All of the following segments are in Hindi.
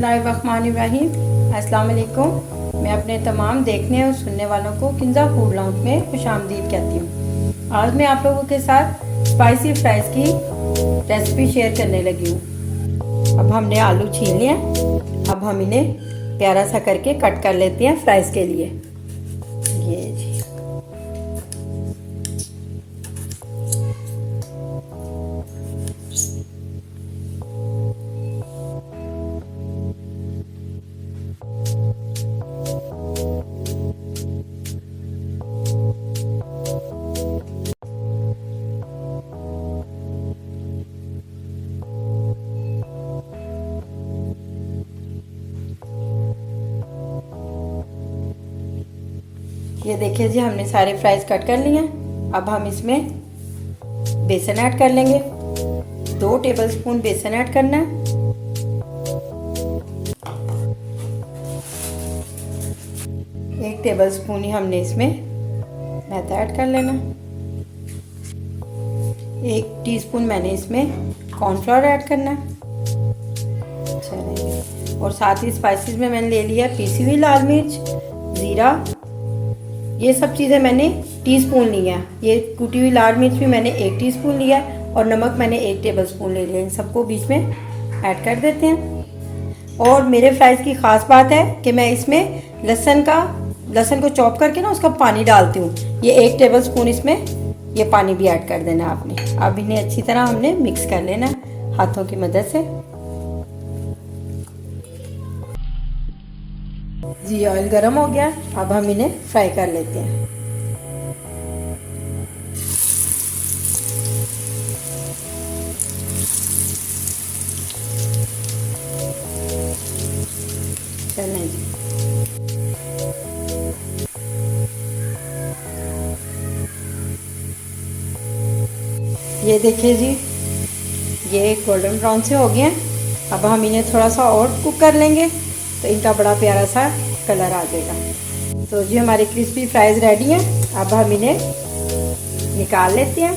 बिस्मिल्लाहिर्रहमानिर्रहीम। अस्सलाम वालेकुम। मैं अपने तमाम देखने और सुनने वालों को किंजा फूड लाउंज में खुशामदीद कहती हूँ। आज मैं आप लोगों के साथ स्पाइसी फ्राइज़ की रेसिपी शेयर करने लगी हूँ। अब हमने आलू छील लिया, अब हम इन्हें प्यारा सा करके कट कर लेते हैं फ्राइज़ के लिए। ये जी, ये देखिए जी, हमने सारे फ्राइज़ कट कर लिए हैं। अब हम इसमें बेसन ऐड कर लेंगे। 2 टेबलस्पून बेसन ऐड करना है। एक टेबलस्पून ही हमने इसमें मैदा ऐड कर लेना। 1 टीस्पून मैंने इसमें कॉर्नफ्लोर ऐड करना है। चलिए, और साथ ही स्पाइसेस में मैंने ले लिया पीसी हुई लाल मिर्च, ज़ीरा, ये सब चीज़ें मैंने टीस्पून लिया। ये कुटी हुई लाल मिर्च भी मैंने 1 टीस्पून लिया और नमक मैंने 1 टेबलस्पून ले लिया। इन सबको बीच में ऐड कर देते हैं। और मेरे फ्राइज़ की ख़ास बात है कि मैं इसमें लहसुन को चॉप करके ना उसका पानी डालती हूँ। ये 1 टेबलस्पून इसमें ये पानी भी ऐड कर देना आपने। अब इन्हें अच्छी तरह हमने मिक्स कर लेना हाथों की मदद से। जी, ऑयल गरम हो गया, अब हम इन्हें फ्राई कर लेते हैं। चलें जी, ये देखिए जी, ये गोल्डन ब्राउन से हो गए हैं। अब हम इन्हें थोड़ा सा और कुक कर लेंगे तो इनका बड़ा प्यारा सा कलर आ जाएगा। तो जी, हमारे क्रिस्पी फ्राइज़ रेडी हैं। अब हम इन्हें निकाल लेते हैं।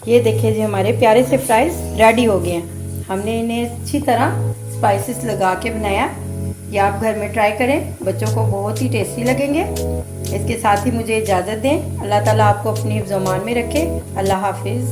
ये देखिए जी, हमारे प्यारे से फ्राइज़ रेडी हो गए हैं। हमने इन्हें अच्छी तरह स्पाइसेस लगा के बनाया। ये आप घर में ट्राई करें, बच्चों को बहुत ही टेस्टी लगेंगे। इसके साथ ही मुझे इजाज़त दें। अल्लाह ताला आपको अपनी ज़ुबान में रखे। अल्लाह हाफिज़।